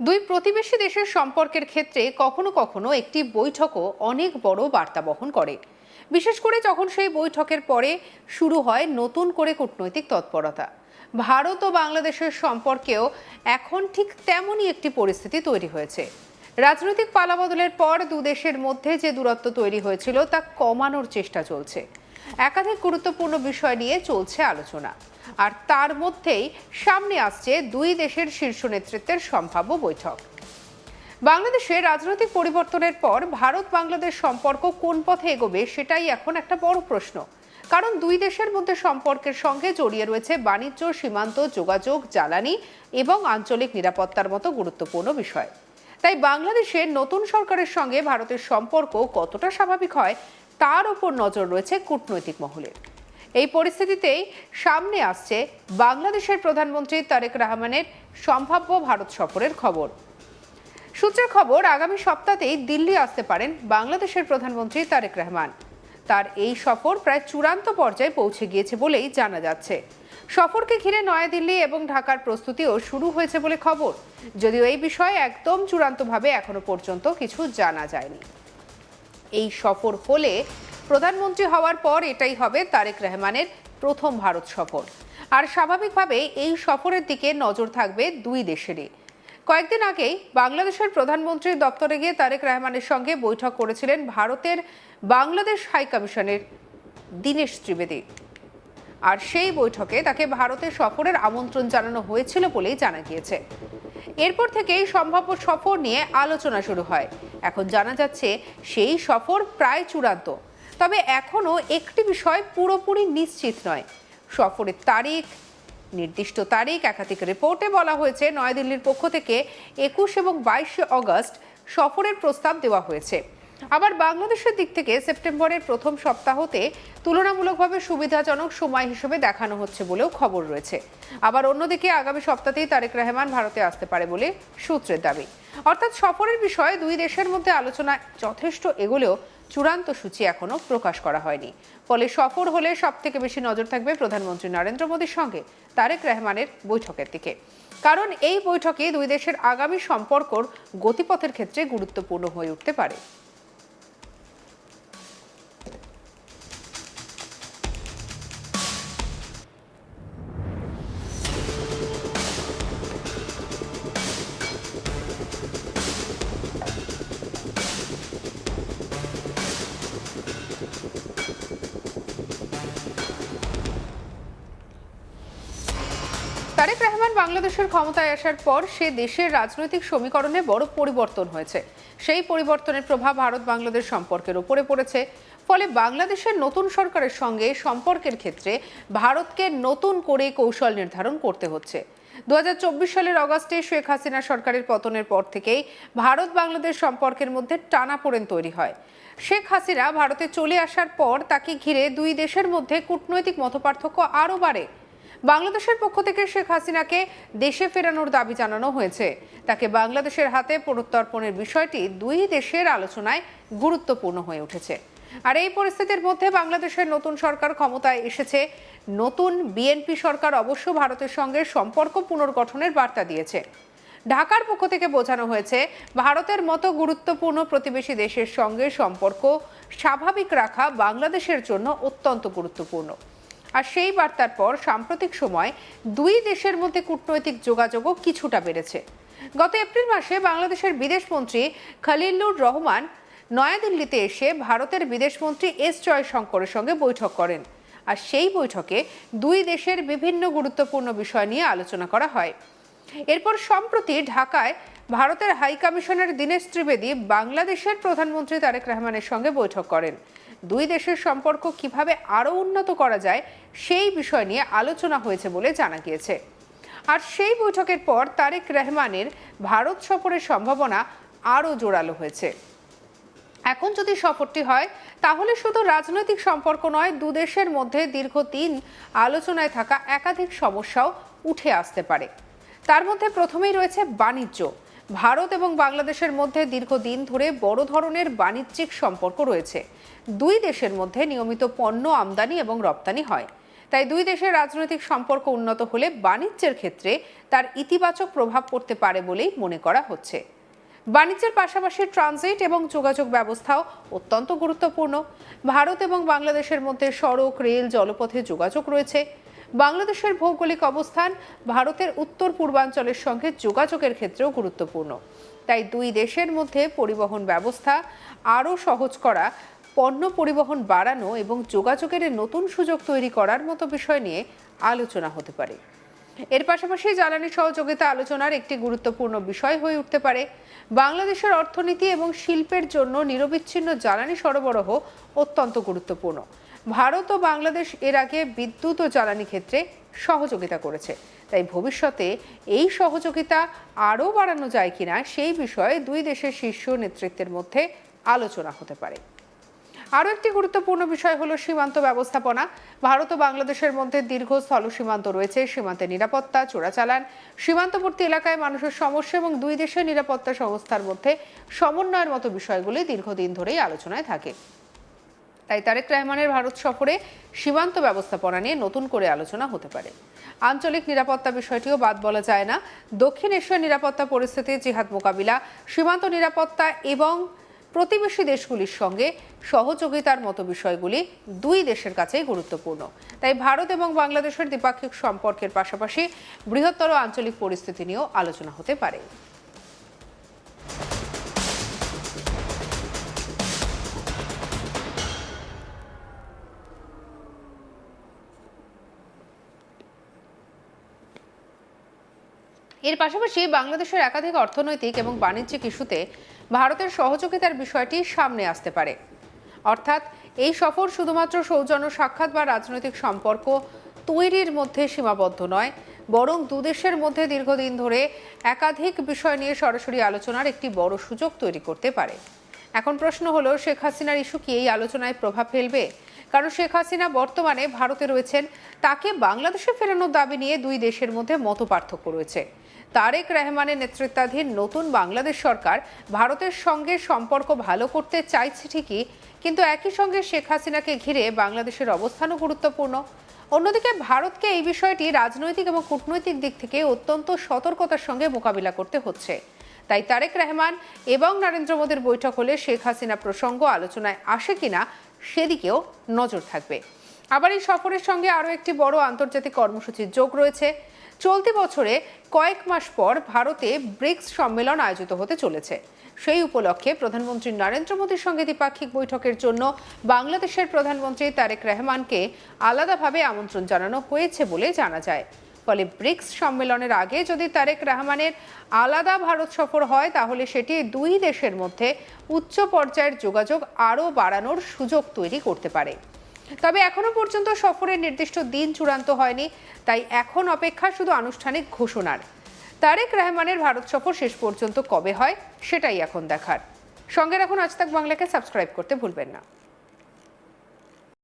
দুই প্রতিবেশী দেশের সম্পর্কের ক্ষেত্রে কখনো কখনো একটি বৈঠকও অনেক বড় বার্তা বহন করে, বিশেষ করে যখন সেই বৈঠকের পরে শুরু হয় নতুন করে কূটনৈতিক তৎপরতা। ভারত ও বাংলাদেশের সম্পর্কেও এখন ঠিক তেমনই একটি পরিস্থিতি তৈরি হয়েছে। রাজনৈতিক পালাবদলের পর দুদেশের মধ্যে যে দূরত্ব তৈরি হয়েছিল তা কমানোর চেষ্টা চলছে। একাধিক গুরুত্বপূর্ণ বিষয় নিয়ে চলছে আলোচনা, আর তার মধ্যেই সামনে আসছে দুই দেশের শীর্ষ নেতৃত্বের সম্ভাব্য বৈঠক। বাংলাদেশে রাজনৈতিক পরিবর্তনের পর ভারত বাংলাদেশ সম্পর্ক কোন পথে এগোবে সেটাই এখন একটা বড় প্রশ্ন। কারণ দুই দেশের মধ্যে সম্পর্কের সঙ্গে জড়িয়ে রয়েছে বাণিজ্য, সীমান্ত, যোগাযোগ, জ্বালানি এবং আঞ্চলিক নিরাপত্তার মতো গুরুত্বপূর্ণ বিষয়। তাই বাংলাদেশের নতুন সরকারের সঙ্গে ভারতের সম্পর্ক কতটা স্বাভাবিক হয় তার উপর নজর রয়েছে কূটনৈতিক মহলের। এই পরিস্থিতিতেই সামনে আসছে বাংলাদেশের প্রধানমন্ত্রী তারেক রহমানের সম্ভাব্য ভারত সফরের খবর। সূত্রের খবর, আগামী সপ্তাহেই দিল্লি আসতে পারেন বাংলাদেশের প্রধানমন্ত্রী তারেক রহমান। তার এই সফর প্রায় চূড়ান্ত পর্যায়ে পৌঁছে গিয়েছে বলেই জানা যাচ্ছে। সফরকে ঘিরে নয়াদিল্লি এবং ঢাকার প্রস্তুতিও শুরু হয়েছে বলে খবর, যদিও এই বিষয়ে একদম চূড়ান্তভাবে এখনো পর্যন্ত কিছু জানা যায়নি। এই সফর হলে প্রধানমন্ত্রী হওয়ার পর এটাই হবে তারেক রহমানের প্রথম ভারত সফর, আর স্বাভাবিকভাবে এই সফরের দিকে নজর থাকবে দুই দেশেরই। কয়েকদিন আগেই বাংলাদেশের প্রধানমন্ত্রীর দপ্তরে গিয়ে তারেক রহমানের সঙ্গে বৈঠক করেছিলেন ভারতের বাংলাদেশ হাই কমিশনের দীনেশ ত্রিবেদী, আর সেই বৈঠকে তাকে ভারতে সফরের আমন্ত্রণ জানানো হয়েছিল বলেই জানা গিয়েছে। এরপর থেকেই সম্ভাব্য সফর নিয়ে আলোচনা শুরু হয়। এখন জানা যাচ্ছে সেই সফর প্রায় চূড়ান্ত, তবে এখনো একটি বিষয় পুরোপুরি নিশ্চিত নয়, সফরের তারিখ। নির্দিষ্ট তারিখ একাধিক রিপোর্টে বলা হয়েছে নয়াদিল্লির পক্ষ থেকে 21 এবং 22 অগস্ট সফরের প্রস্তাব দেওয়া হয়েছে। আবার বাংলাদেশের দিক থেকে সেপ্টেম্বরের প্রথম সপ্তাহতে তুলনামূলকভাবে সুবিধাজনক সময় হিসেবে দেখানো হচ্ছে বলেও খবর রয়েছে। আবার অন্যদিকে আগামী সপ্তাহেই তারেক রহমান ভারতে আসতে পারে বলে সূত্রের দাবি। অর্থাৎ সফরের বিষয়ে দুই দেশের মধ্যে আলোচনা যথেষ্ট এগোলেও চূড়ান্ত সূচি এখনো প্রকাশ করা হয়নি। ফলে সফর হলে সবথেকে বেশি নজর থাকবে প্রধানমন্ত্রী নরেন্দ্র মোদীর সঙ্গে তারেক রহমানের বৈঠকের দিকে। কারণ এই বৈঠকে দুই দেশের আগামী সম্পর্কর গতিপথের ক্ষেত্রে গুরুত্বপূর্ণ হয়ে উঠতে পারে। তারেক রহমান বাংলাদেশের ক্ষমতায় আসার পর সে দেশের রাজনৈতিক সমীকরণে বড় পরিবর্তন হয়েছে। সেই পরিবর্তনের প্রভাব ভারত বাংলাদেশ সম্পর্কের উপরে পড়েছে। ফলে বাংলাদেশের নতুন সরকারের সঙ্গে সম্পর্কের ক্ষেত্রে ভারতকে নতুন করে কৌশল নির্ধারণ করতে হচ্ছে। 2024 সালের অগাস্টে শেখ হাসিনা সরকারের পতনের পর থেকেই ভারত বাংলাদেশ সম্পর্কের মধ্যে টানাপোড়েন তৈরি হয়। শেখ হাসিনা ভারতে চলে আসার পর তাকে ঘিরে দুই দেশের মধ্যে কূটনৈতিক মতপার্থক্য আরও বাড়ে। বাংলাদেশের পক্ষ থেকে শেখ হাসিনাকে দেশে ফেরানোর দাবি জানানো হয়েছে। তাকে বাংলাদেশের হাতে প্রত্যর্পণের বিষয়টি দুই দেশের আলোচনায় গুরুত্বপূর্ণ হয়ে উঠেছে। আর এই পরিস্থিতির মধ্যে বাংলাদেশের নতুন সরকার ক্ষমতায় এসেছে। নতুন বিএনপি সরকার অবশ্য ভারতের সঙ্গে সম্পর্ক পুনর্গঠনের বার্তা দিয়েছে। ঢাকার পক্ষ থেকে বোঝানো হয়েছে ভারতের মতো গুরুত্বপূর্ণ প্রতিবেশী দেশের সঙ্গে সম্পর্ক স্বাভাবিক রাখা বাংলাদেশের জন্য অত্যন্ত গুরুত্বপূর্ণ। আর সেই বার্তার পর সাম্প্রতিক সময় দুই দেশের মধ্যে কূটনৈতিক যোগাযোগও কিছুটা বেড়েছে। গত এপ্রিল মাসে বাংলাদেশের বিদেশমন্ত্রী খলিলুর রহমান নয়াদিল্লিতে এসে ভারতের বিদেশমন্ত্রী এস জয়শঙ্করের সঙ্গে বৈঠক করেন। আর সেই বৈঠকে দুই দেশের বিভিন্ন গুরুত্বপূর্ণ বিষয় নিয়ে আলোচনা করা হয়। এরপর সম্প্রতি ঢাকায় ভারতের হাই কমিশনার দীনেশ ত্রিবেদী বাংলাদেশের প্রধানমন্ত্রী তারেক রহমানের সঙ্গে বৈঠক করেন। দুই দেশের সম্পর্ক কিভাবে আরও উন্নত করা যায় সেই বিষয় নিয়ে আলোচনা হয়েছে বলে জানা গিয়েছে। আর সেই বৈঠকের পর তারেক রহমানের ভারত সফরের সম্ভাবনা আরও জোরালো হয়েছে। এখন যদি সফরটি হয় তাহলে শুধু রাজনৈতিক সম্পর্ক নয়, দুদেশের মধ্যে দীর্ঘদিন আলোচনায় থাকা একাধিক সমস্যাও উঠে আসতে পারে। তার মধ্যে প্রথমেই রয়েছে বাণিজ্য। ভারত এবং বাংলাদেশের মধ্যে দীর্ঘদিন ধরে বড় ধরনের বাণিজ্যিক সম্পর্ক রয়েছে। দুই দেশের মধ্যে নিয়মিত পণ্য আমদানি এবং রপ্তানি হয়। তাই দুই দেশের রাজনৈতিক সম্পর্ক উন্নত হলে বাণিজ্যের ক্ষেত্রে তার ইতিবাচক প্রভাব পড়তে পারে বলেই মনে করা হচ্ছে। বাণিজ্যের পাশাপাশি ট্রানজিট এবং যোগাযোগ ব্যবস্থাও অত্যন্ত গুরুত্বপূর্ণ। ভারত এবং বাংলাদেশের মধ্যে সড়ক, রেল, জলপথে যোগাযোগ রয়েছে। বাংলাদেশের ভৌগোলিক অবস্থান ভারতের উত্তর পূর্বাঞ্চলের সঙ্গে যোগাযোগের ক্ষেত্রেও গুরুত্বপূর্ণ। তাই দুই দেশের মধ্যে পরিবহন ব্যবস্থা আরও সহজ করা, পণ্য পরিবহন বাড়ানো এবং যোগাযোগের নতুন সুযোগ তৈরি করার মতো বিষয় নিয়ে আলোচনা হতে পারে। এর পাশাপাশি জ্বালানি সহযোগিতা আলোচনার একটি গুরুত্বপূর্ণ বিষয় হয়ে উঠতে পারে। বাংলাদেশের অর্থনীতি এবং শিল্পের জন্য নিরবিচ্ছিন্ন জ্বালানি সরবরাহ অত্যন্ত গুরুত্বপূর্ণ। ভারত ও বাংলাদেশ এর আগে বিদ্যুৎ ও জ্বালানি ক্ষেত্রে সহযোগিতা করেছে। তাই ভবিষ্যতে এই সহযোগিতা আরও বাড়ানো যায় কিনা সেই বিষয়ে দুই দেশের শীর্ষ নেতৃত্বের মধ্যে আলোচনা হতে পারে। আরও একটি গুরুত্বপূর্ণ বিষয় হলো সীমান্ত ব্যবস্থাপনা। ভারত ও বাংলাদেশের মধ্যে দীর্ঘ স্থল সীমান্ত রয়েছে। সীমান্তের নিরাপত্তা, চোরাচালান, সীমান্তবর্তী এলাকায় মানুষের সমস্যা এবং দুই দেশের নিরাপত্তা সংস্থার মধ্যে সমন্বয়ের মতো বিষয়গুলি দীর্ঘদিন ধরেই আলোচনায় থাকে। তাই তারেক রহমানের ভারত সফরে সীমান্ত ব্যবস্থাপনা নিয়ে নতুন করে আলোচনা হতে পারে। আঞ্চলিক নিরাপত্তা বিষয়টিও বাদ বলা যায় না। দক্ষিণ এশিয়ার নিরাপত্তা পরিস্থিতি, জিহাদ মোকাবিলা, সীমান্ত নিরাপত্তা এবং প্রতিবেশী দেশগুলির সঙ্গে সহযোগিতার মতো বিষয়গুলি দুই দেশের কাছেই গুরুত্বপূর্ণ। তাই ভারত এবং বাংলাদেশের দ্বিপাক্ষিক সম্পর্কের পাশাপাশি বৃহত্তর আঞ্চলিক পরিস্থিতি নিয়েও আলোচনা হতে পারে। এর পাশাপাশি বাংলাদেশের একাধিক অর্থনৈতিক এবং বাণিজ্যিক ইস্যুতে ভারতের সহযোগিতার বিষয়টি সামনে আসতে পারে। অর্থাৎ এই সফর শুধুমাত্র সৌজন্য সাক্ষাৎ বা রাজনৈতিক সম্পর্ক তৈরির মধ্যে সীমাবদ্ধ নয়, বরং দুদেশের মধ্যে দীর্ঘদিন ধরে একাধিক বিষয় নিয়ে সরাসরি আলোচনার একটি বড় সুযোগ তৈরি করতে পারে। এখন প্রশ্ন হলো, শেখ হাসিনার ইস্যু কি এই আলোচনায় প্রভাব ফেলবে? কারণ শেখ হাসিনা বর্তমানে ভারতে রয়েছেন, তাকে বাংলাদেশে ফেরানোর দাবি নিয়ে দুই দেশের মধ্যে মতপার্থক্য রয়েছে। তারেক রহমানের নেতৃত্বাধীন নতুন বাংলাদেশ সরকার ভারতের সঙ্গে সম্পর্ক ভালো করতে চাইছে ঠিকই, কিন্তু একই সঙ্গে শেখ হাসিনাকে ঘিরে বাংলাদেশের অবস্থানও গুরুত্বপূর্ণ। অন্যদিকে ভারতকে এই বিষয়টি রাজনৈতিক এবং কূটনৈতিক দিক থেকে অত্যন্ত সতর্কতার সঙ্গে মোকাবিলা করতে হচ্ছে। তাই তারেক রহমান এবং নরেন্দ্র মোদীর বৈঠক হলে শেখ হাসিনা প্রসঙ্গ আলোচনায় আসে কিনা সেদিকেও নজর থাকবে। আবার এই সফরের সঙ্গে আরও একটি বড় আন্তর্জাতিক কর্মসূচির যোগ রয়েছে। চলতি বছরে কয়েক মাস পর ভারতে ব্রিক্স সম্মেলন আয়োজিত হতে চলেছে। সেই উপলক্ষে প্রধানমন্ত্রী নরেন্দ্র মোদীর সঙ্গে দ্বিপাক্ষিক বৈঠকের জন্য বাংলাদেশের প্রধানমন্ত্রী তারেক রহমানকে আলাদাভাবে আমন্ত্রণ জানানো হয়েছে বলে জানা যায়। ফলে ব্রিক্স সম্মেলনের আগে যদি তারেক রহমানের আলাদা ভারত সফর হয়, তাহলে সেটি দুই দেশের মধ্যে উচ্চ পর্যায়ের যোগাযোগ আরও বাড়ানোর সুযোগ তৈরি করতে পারে। তবে এখনো পর্যন্ত সফরের নির্দিষ্ট দিন চূড়ান্ত হয়নি, তাই এখন অপেক্ষা শুধু আনুষ্ঠানিক ঘোষণার। তারেক রহমানের ভারত সফর শেষ পর্যন্ত কবে হয় সেটাই এখন দেখার। সঙ্গে রাখুন আজ তাক বাংলাকে, সাবস্ক্রাইব করতে ভুলবেন না।